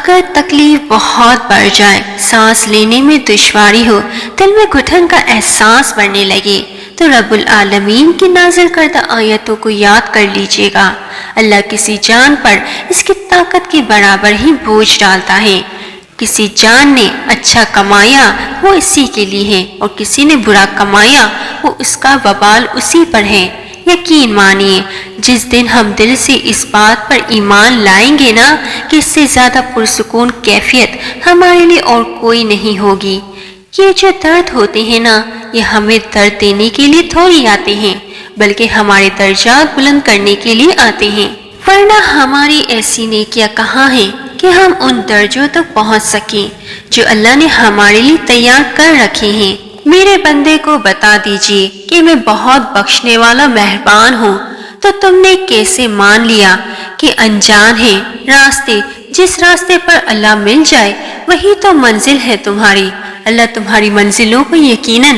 اگر تکلیف بہت بڑھ جائے، سانس لینے میں دشواری ہو، دل میں گھٹن کا احساس بڑھنے لگے، تو رب العالمین کی نازل کردہ آیتوں کو یاد کر لیجیے گا۔ اللہ کسی جان پر اس کی طاقت کے برابر ہی بوجھ ڈالتا ہے۔ کسی جان نے اچھا کمایا وہ اسی کے لیے ہے، اور کسی نے برا کمایا وہ اس کا وبال اسی پر ہے۔ یقین مانیے، جس دن ہم دل سے اس بات پر ایمان لائیں گے نا کہ اس سے زیادہ پرسکون کیفیت ہمارے لیے اور کوئی نہیں ہوگی۔ یہ جو درد ہوتے ہیں نا، یہ ہمیں درد دینے کے لیے تھوڑی آتے ہیں، بلکہ ہمارے درجات بلند کرنے کے لیے آتے ہیں۔ ورنہ ہماری ایسی نیکیاں کہاں ہیں کہ ہم ان درجوں تک پہنچ سکیں جو اللہ نے ہمارے لیے تیار کر رکھے ہیں۔ میرے بندے کو بتا دیجئے کہ میں بہت بخشنے والا مہربان ہوں، تو تم نے کیسے مان لیا کہ انجان ہے راستے؟ جس راستے پر اللہ مل جائے وہی تو منزل ہے تمہاری۔ اللہ تمہاری منزلوں کو یقیناً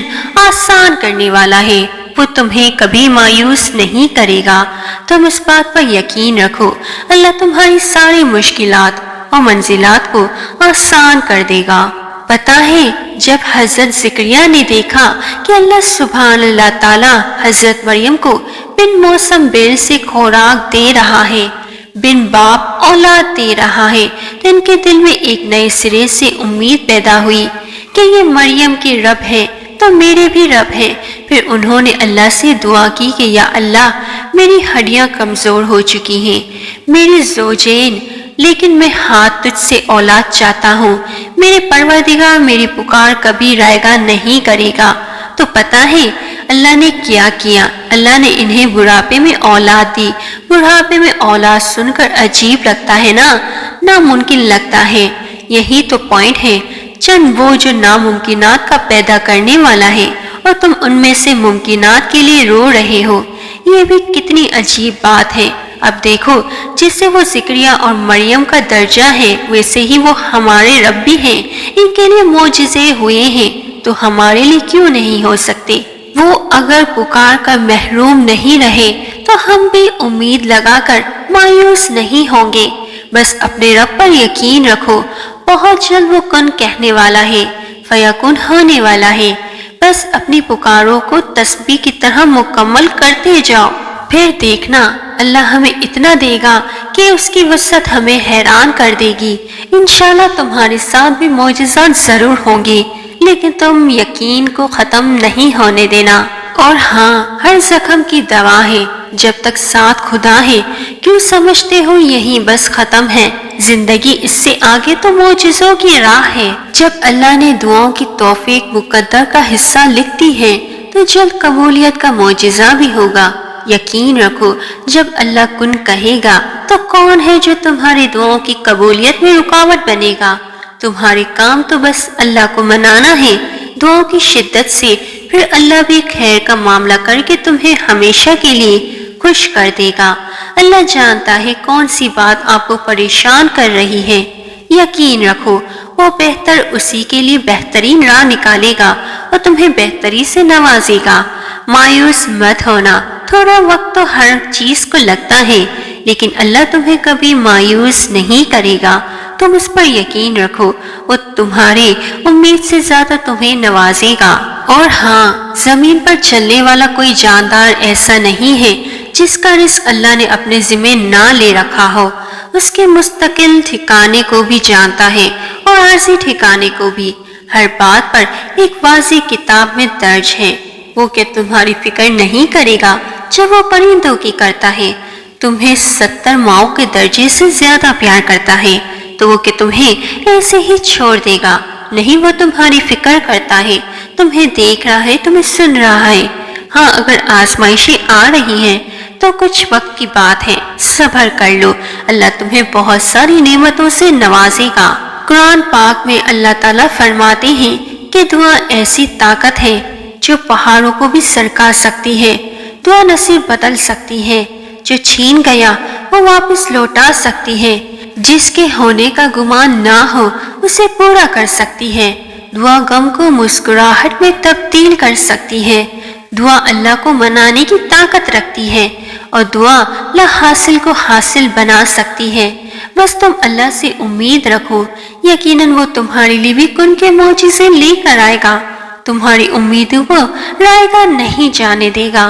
آسان کرنے والا ہے، وہ تمہیں کبھی مایوس نہیں کرے گا۔ تم اس بات پر یقین رکھو، اللہ تمہاری ساری مشکلات اور منزلات کو آسان کر دے گا۔ پتہ ہے جب حضرت زکریا نے دیکھا کہ اللہ سبحان اللہ تعالی حضرت مریم کو بن موسم بیل سے خوراک دے رہا ہے، بن باپ اولاد دے رہا ہے، تو ان کے دل میں ایک نئے سرے سے امید پیدا ہوئی کہ یہ مریم کے رب ہے تو میرے بھی رب ہے۔ پھر انہوں نے اللہ سے دعا کی کہ یا اللہ، میری ہڈیاں کمزور ہو چکی ہیں، میری زوجین، لیکن میں ہاتھ تجھ سے اولاد چاہتا ہوں۔ میرے پروردگار میری پکار کبھی رائگاں نہیں کرے گا۔ تو پتہ ہے اللہ نے کیا کیا؟ اللہ نے انہیں بڑھاپے میں اولاد دی۔ بڑھاپے میں اولاد سن کر عجیب لگتا ہے نا، ناممکن لگتا ہے۔ یہی تو پوائنٹ ہے، چند وہ جو ناممکنات کا پیدا کرنے والا ہے، اور تم ان میں سے ممکنات کے لیے رو رہے ہو۔ یہ بھی کتنی عجیب بات ہے۔ اب دیکھو، جسے وہ زکریا اور مریم کا درجہ ہے، ویسے ہی وہ ہمارے رب بھی ہیں۔ ان کے لیے معجزے ہوئے ہیں تو ہمارے لیے کیوں نہیں ہو سکتے؟ وہ اگر پکار کر محروم نہیں رہے تو ہم بھی امید لگا کر مایوس نہیں ہوں گے۔ بس اپنے رب پر یقین رکھو، بہت جلد وہ کن کہنے والا ہے، فیکن ہونے والا ہے۔ بس اپنی پکاروں کو تسبیح کی طرح مکمل کرتے جاؤ، پھر دیکھنا اللہ ہمیں اتنا دے گا کہ اس کی وسعت ہمیں حیران کر دے گی۔ انشاءاللہ تمہارے ساتھ بھی معجزات ضرور ہوں گے، لیکن تم یقین کو ختم نہیں ہونے دینا۔ اور ہاں، ہر زخم کی دوا ہے جب تک ساتھ خدا ہے۔ کیوں سمجھتے ہو یہی بس ختم ہے؟ زندگی اس سے آگے تو معجزوں کی راہ ہے۔ جب اللہ نے دعاؤں کی توفیق مقدر کا حصہ لکھ دی ہے تو جلد قبولیت کا معجزہ بھی ہوگا۔ یقین رکھو، جب اللہ کن کہے گا تو کون ہے جو تمہاری دعاؤں کی قبولیت میں رکاوٹ بنے گا؟ تمہارے کام تو بس اللہ کو منانا ہے دعاؤں کی شدت سے، پھر اللہ بھی خیر کا معاملہ کر کے تمہیں ہمیشہ کے لیے خوش کر دے گا۔ اللہ جانتا ہے کون سی بات آپ کو پریشان کر رہی ہے۔ یقین رکھو، وہ بہتر اسی کے لیے بہترین راہ نکالے گا اور تمہیں بہتری سے نوازے گا۔ مایوس مت ہونا، تھوڑا وقت تو ہر چیز کو لگتا ہے، لیکن اللہ تمہیں کبھی مایوس نہیں کرے گا۔ تم اس پر یقین رکھو، وہ تمہارے امید سے زیادہ تمہیں نوازے گا۔ اور ہاں، زمین پر چلنے والا کوئی جاندار ایسا نہیں ہے جس کا رزق اللہ نے اپنے ذمہ نہ لے رکھا ہو۔ اس کے مستقل ٹھکانے کو بھی جانتا ہے اور عارضی ٹھکانے کو بھی۔ ہر بات پر ایک واضح کتاب میں درج ہے۔ وہ کہ تمہاری فکر نہیں کرے گا جب وہ پرندوں کی کرتا ہے؟ تمہیں 70 ماؤں کے درجے سے زیادہ پیار کرتا ہے تو وہ کہ تمہیں ایسے ہی چھوڑ دے گا؟ نہیں، وہ تمہاری فکر کرتا ہے، تمہیں دیکھ رہا ہے، تمہیں سن رہا ہے۔ ہاں، اگر آزمائشیں آ رہی ہیں تو کچھ وقت کی بات ہے، صبر کر لو، اللہ تمہیں بہت ساری نعمتوں سے نوازے گا۔ قرآن پاک میں اللہ تعالیٰ فرماتے ہیں کہ دعا ایسی طاقت ہے جو پہاڑوں کو بھی سرکا سکتی ہے۔ دعا نصیب بدل سکتی ہے، جو چھین گیا وہ واپس لوٹا سکتی ہے، جس کے ہونے کا گمان نہ ہو اسے پورا کر سکتی ہے۔ دعا غم کو مسکراہٹ میں تبدیل کر سکتی ہے۔ دعا اللہ کو منانے کی طاقت رکھتی ہے اور دعا لا حاصل کو حاصل بنا سکتی ہے۔ بس تم اللہ سے امید رکھو، یقیناً وہ تمہارے لیے بھی کن کے معجزے لے کر آئے گا، تمہاری امیدوں کو رائے گاہ نہیں جانے دے گا۔